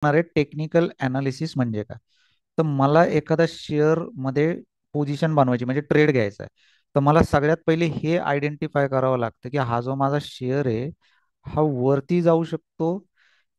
Technical analysis म्हणजे काय? तर मला एखादा शेअर मध्ये पोझिशन बनवायची म्हणजे ट्रेड घ्यायचा आहे. तर मला सगळ्यात पहिले हे आयडेंटिफाय करावं लागतं की हा जो माझा शेअर आहे हा वरती जाऊ शकतो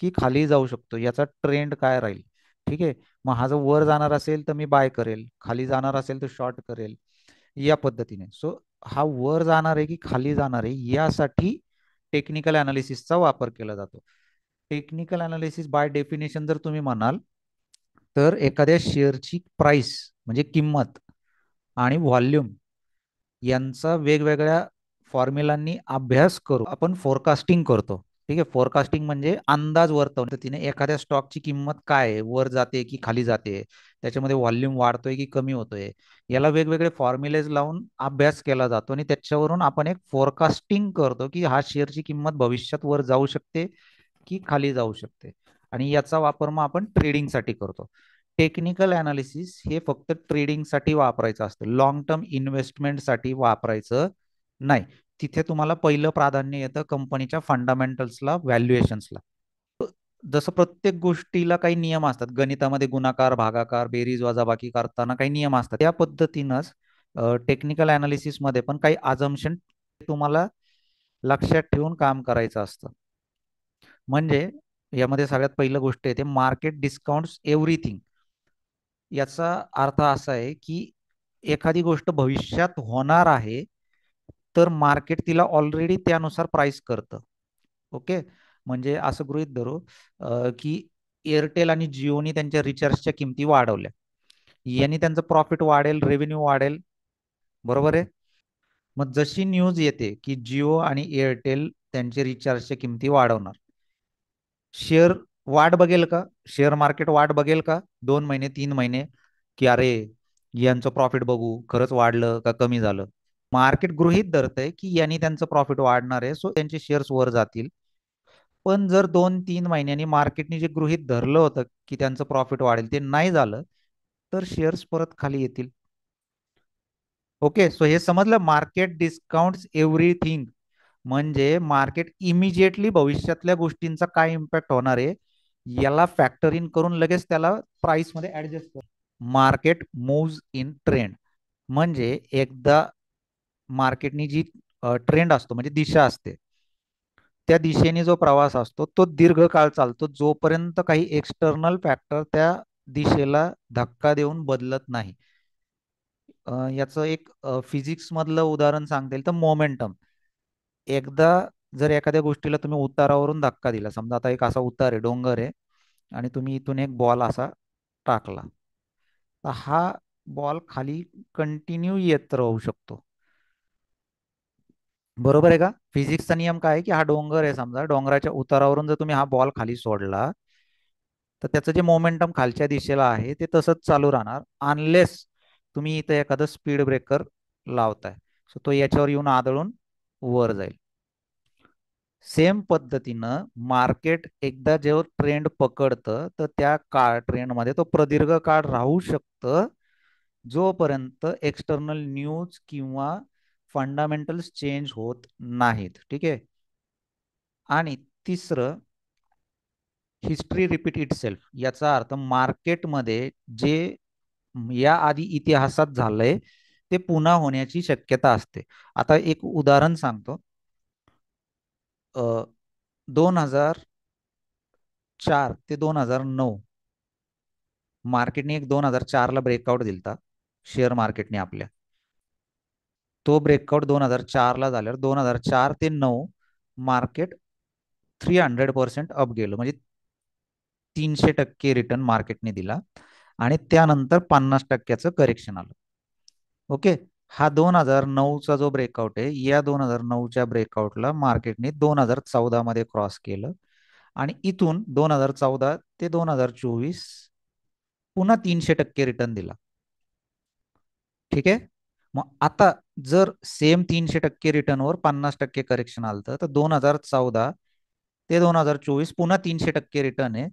की खाली जाऊ शकतो, याचा ट्रेंड काय राहील. ठीक आहे. मग हा जर वर जाणार असेल तर मी बाय करेल, खाली जाणार असेल तर शॉर्ट करेल, या पद्धतीने. सो हा वर जाणार आहे की खाली जाणार आहे यासाठी टेक्निकल अनालिसिसचा वापर केला जातो. टेक्निकल अनालिसिस बाय डेफिनेशन जर तुम्ही म्हणाल तर एखाद्या शेअरची प्राइस म्हणजे किंमत आणि व्हॉल्यूम यांचा वेगवेगळ्या फॉर्म्युलांनी अभ्यास करू आपण फोरकास्टिंग करतो. ठीक आहे. फोरकास्टिंग म्हणजे अंदाज वर्तवणे. तिने एखाद्या स्टॉकची किंमत काय आहे, वर जाते की खाली जाते, त्याच्यामध्ये व्हॉल्यूम वाढतोय की कमी होतोय, याला वेगवेगळे फॉर्म्युलेज लावून अभ्यास केला जातो आणि त्याच्यावरून आपण एक फोरकास्टिंग करतो की हा शेअरची किंमत भविष्यात वर जाऊ शकते की खाली जाऊ शकते. आणि याचा वापर मग आपण ट्रेडिंगसाठी करतो. टेक्निकल अनालिसिस हे फक्त ट्रेडिंगसाठी वापरायचं असतं, लॉंग टर्म इन्व्हेस्टमेंटसाठी वापरायचं नाही. तिथे तुम्हाला पहिलं प्राधान्य येतं कंपनीच्या फंडामेंटल्सला, व्हॅल्युएशन्सला. जसं प्रत्येक गोष्टीला काही नियम असतात, गणितामध्ये गुणाकार भागाकार बेरीज वजाबाकी करताना काही नियम असतात, त्या पद्धतीनंच टेक्निकल अनालिसिसमध्ये पण काही अजम्पशन तुम्हाला लक्षात ठेवून काम करायचं असतं. म्हणजे यामध्ये सगळ्यात पहिलं गोष्ट येते मार्केट डिस्काउंट्स एव्हरीथिंग. याचा अर्थ असा आहे की एखादी गोष्ट भविष्यात होणार आहे तर मार्केट तिला ऑलरेडी त्यानुसार प्राइस करतं. ओके. म्हणजे असं गृहीत धरू की एअरटेल आणि जिओनी त्यांच्या रिचार्जच्या किमती वाढवल्या, यांनी त्यांचं प्रॉफिट वाढेल, रेव्हेन्यू वाढेल. बरोबर आहे. मग जशी न्यूज येते की जिओ आणि एअरटेल त्यांचे रिचार्जच्या किमती वाढवणार, शेअर वाट बघेल का? शेअर मार्केट वाट बघेल का 2 महिने 3 महिने की अरे यांचं प्रॉफिट बघू खरंच वाढलं का कमी झालं? मार्केट गृहीत धरतंय की यांनी त्यांचं प्रॉफिट वाढणार आहे, सो त्यांचे शेअर्स वर जातील. पण जर 2-3 महिन्यांनी मार्केटने जे गृहीत धरलं होतं की त्यांचं प्रॉफिट वाढेल ते नाही झालं तर शेअर्स परत खाली येतील. ओके. सो हे समजलं, मार्केट डिस्काउंट्स एव्हरीथिंग म्हणजे मार्केट इमिजिएटली भविष्यातल्या गोष्टींचा काय इम्पॅक्ट होणार आहे याला फॅक्टर इन करून लगेच त्याला प्राइस मध्ये ऍडजस्ट कर. मार्केट मूव्स इन ट्रेंड म्हणजे एकदा मार्केटनी जी ट्रेंड असतो म्हणजे दिशा असते, त्या दिशेने जो प्रवास असतो तो दीर्घकाळ चालतो जोपर्यंत काही एक्सटर्नल फॅक्टर त्या दिशेला धक्का देऊन बदलत नाही. याचं एक फिजिक्स मधलं उदाहरण सांगता येईल तर मोमेंटम. एकदा जर एखाद्या गोष्टीला तुम्ही उतारावरून धक्का दिला, समजा आता एक असा उतार आहे, डोंगर आहे, आणि तुम्ही इथून एक बॉल असा टाकला, तर हा बॉल खाली कंटिन्यू येत राहू शकतो. बरोबर आहे का? फिजिक्सचा नियम काय आहे की हा डोंगर आहे, समजा डोंगराच्या उतारावरून जर तुम्ही हा बॉल खाली सोडला तर त्याचं जे मोमेंटम खालच्या दिशेला आहे ते तसंच चालू राहणार, अनलेस तुम्ही इथं एखादं स्पीड ब्रेकर लावताय. सो तो याच्यावर येऊन आदळून वर जाईल. सेम पद्धतीनं मार्केट एकदा जेव्हा ट्रेंड पकडतं तर त्या काळ ट्रेंडमध्ये तो प्रदीर्घ काळ राहू शकतं जोपर्यंत एक्सटर्नल न्यूज किंवा फंडामेंटल्स चेंज होत नाहीत. ठीक आहे. आणि तिसरं, हिस्ट्री रिपीट इटसेल्फ. याचा अर्थ मार्केटमध्ये जे या आधी इतिहासात झालंय ते पुन्हा होण्याची शक्यता असते. आता एक उदाहरण सांगतो. 2004 ते 2009 मार्केटने एक 2004ला ब्रेकआउट दिलता शेअर मार्केटने आपल्या. तो ब्रेकआउट 2004ला झाल्यावर 2004 ते 2009 मार्केट 300% अप गेलं, म्हणजे 300% रिटर्न मार्केटने दिला. आणि त्यानंतर 50%चं करेक्शन आलं. ओके. हा 2009चा जो ब्रेकआउट आहे, या 2009च्या ब्रेकआउटला मार्केटने 2014 मध्ये क्रॉस केलं आणि इथून 2014 ते 2024 पुन्हा 300% रिटर्न दिला. ठीक आहे. मग आता जर सेम 300% रिटर्नवर 50% करेक्शन आलं तर 2014 ते 2024 पुन्हा 300% रिटर्न आहे.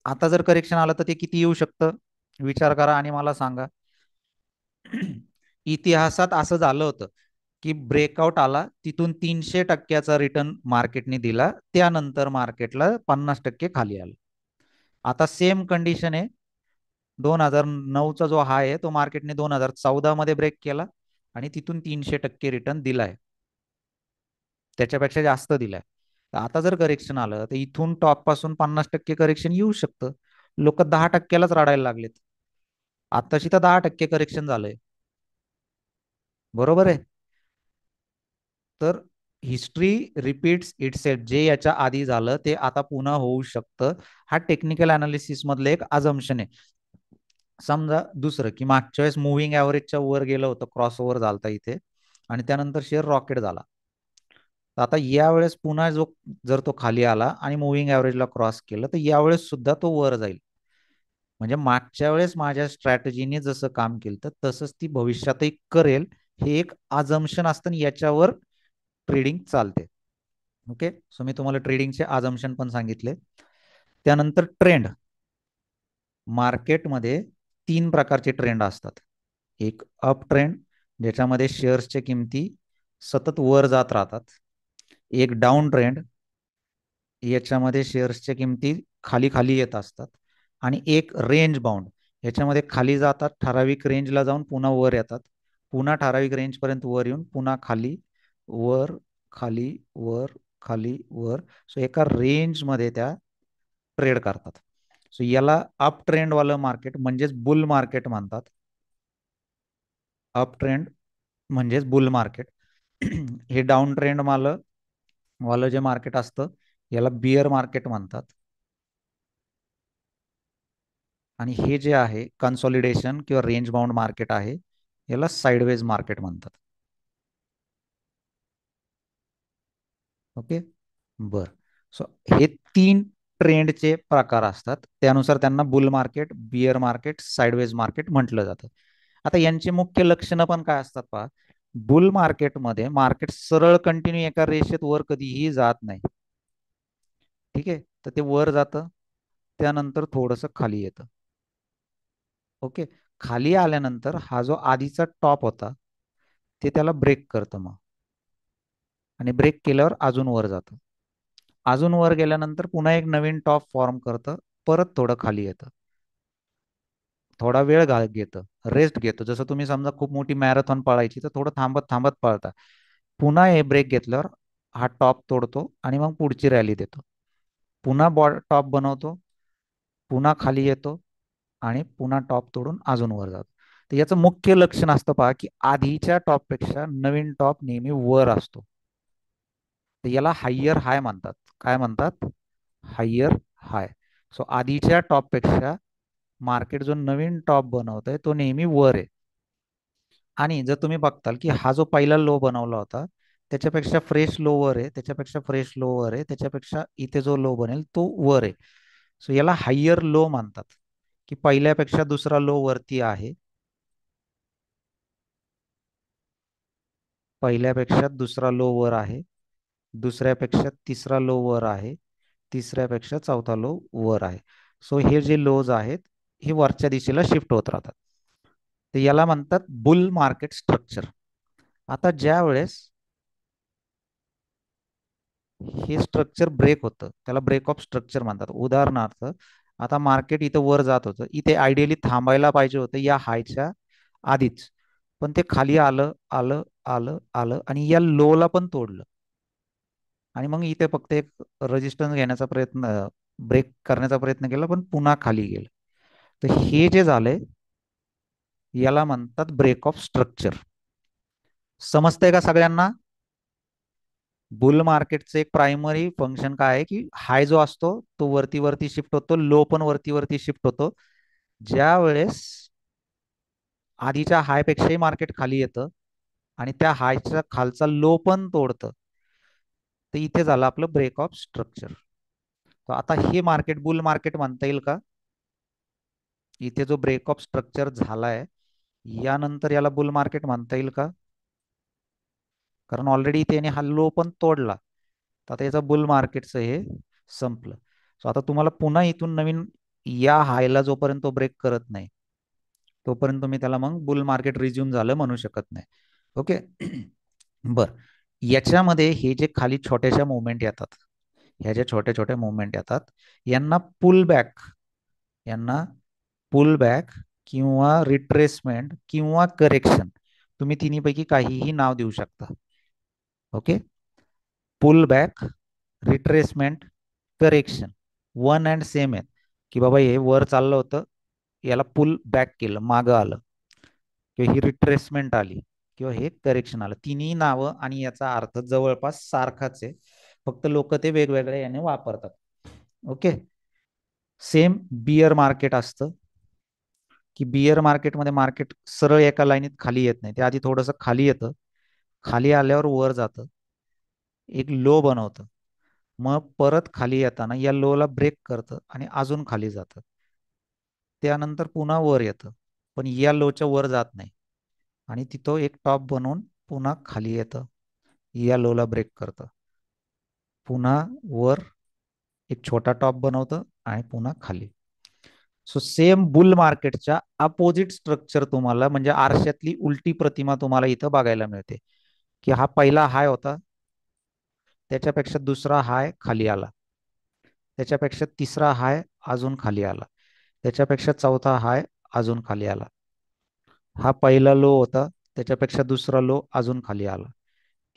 आता जर करेक्शन आलं तर ते किती येऊ शकतं? विचार करा आणि मला सांगा. इतिहासात असं झालं होतं की ब्रेकआउट आला, तिथून 300%चा रिटर्न मार्केटने दिला, त्यानंतर मार्केटला 50% खाली आलं. आता सेम कंडिशन आहे, 2009चा जो हाय आहे तो मार्केटने 2014 मध्ये ब्रेक केला आणि तिथून 300% रिटर्न दिलाय, त्याच्यापेक्षा जास्त दिलाय. तर आता जर करेक्शन आलं तर इथून टॉप पासून 50% करेक्शन येऊ शकतं. लोक 10%लाच रडायला लागलेत. आताशी तर 10% करेक्शन झालंय, बरोबर आहे. तर हिस्ट्री रिपीट्स इटसेल्फ, जे याच्या आधी झालं ते आता पुन्हा होऊ शकतं. हा टेक्निकल अनालिसिस मधलं एक अजम्पशन आहे. समजा दुसरं की मागच्या वेळेस मुव्हिंग ॲव्हरेजच्या वर गेलं होतं, क्रॉस ओव्हर झालता इथे आणि त्यानंतर शेअर रॉकेट झाला. तर आता यावेळेस पुन्हा जर तो खाली आला आणि मुव्हिंग ॲव्हरेजला क्रॉस केलं तर यावेळेस सुद्धा तो वर जाईल. म्हणजे मागच्या वेळेस माझ्या स्ट्रॅटेजीने जसं काम केलं तर तसंच ती भविष्यातही करेल, हे एक अजम्पशन असतं आणि याच्यावर ट्रेडिंग चालते. ओके, सो मी तुम्हाला ट्रेडिंगचे अजम्पशन पण सांगितले. त्यानंतर ट्रेंड. मार्केटमध्ये 3 प्रकारचे ट्रेंड असतात. एक अप ट्रेंड, ज्याच्यामध्ये शेअर्सच्या किमती सतत वर जात राहतात. एक डाऊन ट्रेंड, याच्यामध्ये शेअर्सच्या किमती खाली खाली येत असतात. आणि एक रेंज बाउंड, याच्यामध्ये खाली जातात, ठराविक रेंजला जाऊन पुन्हा वर येतात, पुन्हा ठराविक रेंजपर्यंत वर येऊन पुन्हा खाली, वर, खाली, वर, खाली, वर. सो एका रेंजमध्ये त्या ट्रेड करतात. सो याला अप ट्रेंडवालं मार्केट म्हणजेच बुल मार्केट म्हणतात. अप ट्रेंड म्हणजेच बुल मार्केट. हे डाऊन ट्रेंड वालं जे मार्केट असतं याला बिअर मार्केट म्हणतात. आणि हे जे आहे कन्सॉलिडेशन किंवा रेंज बाउंड मार्केट आहे, याला साइडवेज मार्केट म्हणतात. ओके, बर. सो हे 3 ट्रेंडचे प्रकार असतात, त्यानुसार त्यांना bull market, bear market, sideways market म्हटलं जातं. आता यांची मुख्य लक्षणं पण काय असतात पहा. बुल मार्केटमध्ये मार्केट सरळ कंटिन्यू एका रेषेत वर कधीही जात नाही. ठीक आहे, तर ते वर जातं, त्यानंतर थोडंसं खाली येतं. ओके, खाली आल्यानंतर हा जो आधीचा टॉप होता ते त्याला ब्रेक करतं मग, आणि ब्रेक केल्यावर अजून वर जातं. अजून वर गेल्यानंतर पुन्हा एक नवीन टॉप फॉर्म करतं, परत थोडं खाली येतं, थोडा वेळ घेतं, रेस्ट घेतो. जसं तुम्ही समजा खूप मोठी मॅरेथॉन पळायची तर थोडं थांबत थांबत पळता. पुन्हा हे ब्रेक घेतल्यावर हा टॉप तोडतो आणि मग पुढची रॅली देतो. पुन्हा टॉप बनवतो, पुन्हा खाली येतो आणि पुन्हा टॉप तोडून अजून वर जातो. तर याचं मुख्य लक्षण असतं पहा की आधीच्या टॉपपेक्षा नवीन टॉप नेहमी वर असतो. तर याला हायर हाय म्हणतात. काय म्हणतात? हायर हाय. सो आधीच्या टॉपपेक्षा मार्केट जो नवीन टॉप बनवत आहे तो नेहमी वर आहे. आणि जर तुम्ही बघताल की हा जो पहिला लो बनवला होता त्याच्यापेक्षा फ्रेश लो वर आहे, त्याच्यापेक्षा फ्रेश लो वर आहे, त्याच्यापेक्षा इथे जो लो बनेल तो वर आहे. सो याला हायर लो म्हणतात, की पहिल्यापेक्षा दुसरा लो वरती आहे, पहिल्यापेक्षा दुसरा लो वर आहे, दुसऱ्यापेक्षा तिसरा लो वर आहे, तिसऱ्यापेक्षा चौथा लो वर आहे. सो हे जे लोज आहेत हे वरच्या दिशेला शिफ्ट होत राहतात. तर याला म्हणतात बुल मार्केट स्ट्रक्चर. आता ज्या वेळेस हे स्ट्रक्चर ब्रेक होतं त्याला ब्रेक ऑफ स्ट्रक्चर म्हणतात. उदाहरणार्थ, आता मार्केट इथं वर जात होतं, इथे आयडियली थांबायला पाहिजे होतं या हायच्या आधीच, पण ते खाली आलं आलं आलं आलं आणि या लोला पण तोडलं आणि मग इथे फक्त एक रेजिस्टन्स घेण्याचा प्रयत्न, ब्रेक करण्याचा प्रयत्न केला, पण पुन्हा खाली गेलं. तर हे जे झालंय याला म्हणतात ब्रेक ऑफ स्ट्रक्चर. समजतंय का सगळ्यांना? बुल मार्केटचं एक प्रायमरी फंक्शन काय आहे की हाय जो असतो तो वरती वरती शिफ्ट होतो, लो पण वरती वरती शिफ्ट होतो. ज्या वेळेस आधीच्या हाय पेक्षाही मार्केट खाली येतं आणि त्या हायच्या खालचा लो पण तोडतं, तर इथे झालं आपलं ब्रेक ऑफ स्ट्रक्चर. आता हे मार्केट बुल मार्केट म्हणता येईल का? इथे जो ब्रेक ऑफ स्ट्रक्चर झालाय यानंतर याला बुल मार्केट म्हणता येईल का? कारण ऑलरेडी त्याने हा लो पण तोडला, तर आता याचा बुल मार्केटचं हे संपलं. सो आता तुम्हाला पुन्हा इथून नवीन या हायला जोपर्यंत तो ब्रेक करत नाही तोपर्यंत तुम्ही त्याला मग बुल मार्केट रिझ्यूम झालं म्हणू शकत नाही. ओके. बर. याच्यामध्ये हे जे खाली छोट्याशा मुवमेंट येतात, ह्या ज्या छोट्या छोट्या मुवमेंट येतात यांना पुल बॅक यांना पुल बॅक किंवा रिट्रेसमेंट किंवा करेक्शन, तुम्ही तिन्हीपैकी काहीही नाव देऊ शकता. Okay. Pull back, retracement, correction one and same आहेत, की बाबा हे वर चाललं होतं, याला पुल बॅक केलं, मागं आलं, किंवा ही रिट्रेसमेंट आली, किंवा हे करेक्शन आलं. तिन्ही नावं आणि याचा अर्थ जवळपास सारखाच आहे, फक्त लोक ते वेगवेगळ्या याने वापरतात. ओके. सेम बियर मार्केट असतं, की बियर मार्केटमध्ये मार्केट सरळ एका लाईनीत खाली येत नाही, ते आधी थोडंसं खाली येतं, खाली आल्यावर वर जातं, एक लो बनवतं, मग परत खाली येताना या लोला ब्रेक करतं आणि अजून खाली जातं, त्यानंतर पुन्हा वर येतं, पण या लोच्या वर जात नाही, आणि तिथं एक टॉप बनवून पुन्हा खाली येतं, या लोला ब्रेक करतं, पुन्हा वर एक छोटा टॉप बनवतं आणि पुन्हा खाली. सो सेम बुल मार्केटच्या अपोजिट स्ट्रक्चर तुम्हाला, म्हणजे आरशातली उलटी प्रतिमा तुम्हाला इथं बघायला मिळते, की हा पहिला हाय होता, त्याच्यापेक्षा दुसरा हाय खाली आला, त्याच्यापेक्षा तिसरा हाय अजून खाली आला, त्याच्यापेक्षा चौथा हाय अजून खाली आला, हा पहिला लो होता, त्याच्यापेक्षा दुसरा लो अजून खाली आला,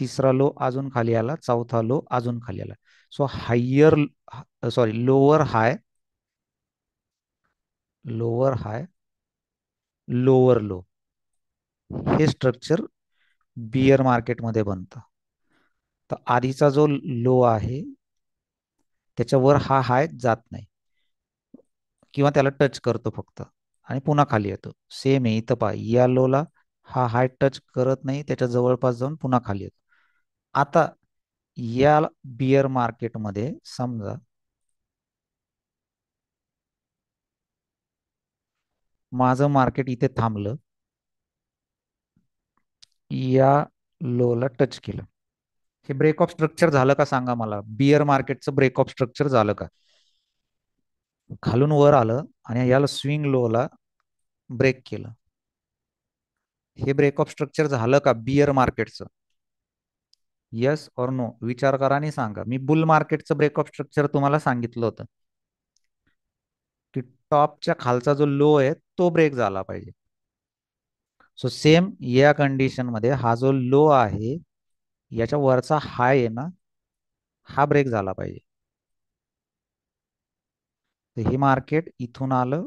तिसरा लो अजून खाली आला, चौथा लो अजून खाली आला. So higher, sorry, lower high, lower high, lower low, हे स्ट्रक्चर बियर मार्केटमध्ये बनतं. तर आधीचा जो लो आहे त्याच्यावर हा हाय जात नाही, किंवा त्याला टच करतो फक्त आणि पुन्हा खाली येतो. सेम आहे इथं, पहा या लोला हा हाय टच करत नाही, त्याच्या जवळपास जाऊन पुन्हा खाली येतो. आता या बियर मार्केटमध्ये समजा माझं मार्केट इथे थांबलं, या लोला टच केलं, हे ब्रेक ऑफ स्ट्रक्चर झालं का सांगा मला? बियर मार्केटचं ब्रेक ऑफ स्ट्रक्चर झालं का? खालून वर आलं आणि याला स्विंग लोला ब्रेक केलं, हे ब्रेक ऑफ स्ट्रक्चर झालं का बियर मार्केटचं? येस और नो विचार करा आणि सांगा. मी बुल मार्केटचं ब्रेक ऑफ स्ट्रक्चर तुम्हाला सांगितलं होतं, की टॉपच्या खालचा जो लो आहे तो ब्रेक झाला पाहिजे. सो सेम या कंडिशन मध्ये हा जो लो आहे याच्या वरचा हाय आहे ना, हा ब्रेक झाला पाहिजे. तर हे मार्केट इथून आलं,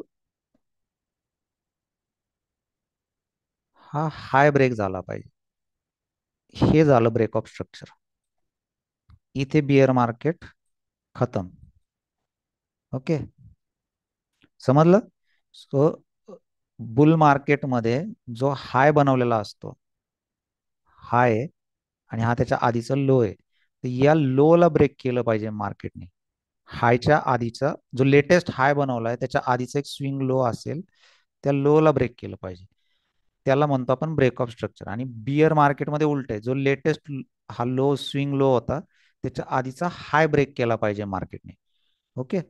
हा हाय ब्रेक झाला पाहिजे, हे झालं ब्रेक ऑफ स्ट्रक्चर. इथे बियर मार्केट खतम. ओके, समजलं? सो बुल मार्केटमध्ये जो हाय बनवलेला असतो, हाय, आणि हा त्याच्या आधीचा लो आहे, तर या लोला ब्रेक केलं पाहिजे मार्केटने. हायच्या आधीचा जो लेटेस्ट हाय बनवलाय त्याच्या आधीचा एक स्विंग लो असेल, त्या लोला ब्रेक केलं पाहिजे, त्याला म्हणतो आपण ब्रेक ऑफ स्ट्रक्चर. आणि बियर मार्केटमध्ये उलट आहे, जो लेटेस्ट हा लो स्विंग लो होता त्याच्या आधीचा हाय ब्रेक केला पाहिजे मार्केटने. ओके.